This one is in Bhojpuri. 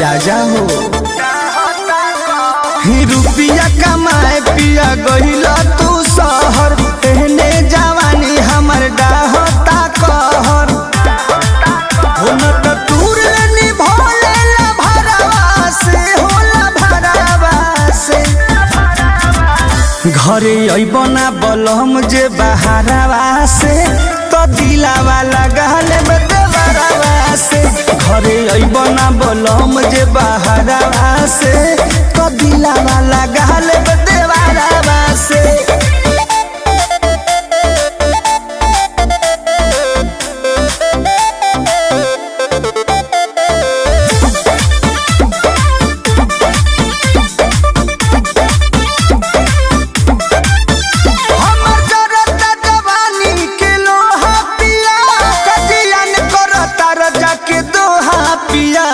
आजा हो। ही रुपिया कमाए पिया गहिला तू शहर, एहने जवानी हमर डाहता कहर। हो न त तूर लेनी भोले ला भरावा से, होला भरावा से। घरे अइबना बलम जे बहारावा से, तो दिलावा लगाले बेदवरावा से। घरे अइबना बलम जे बहारावा से,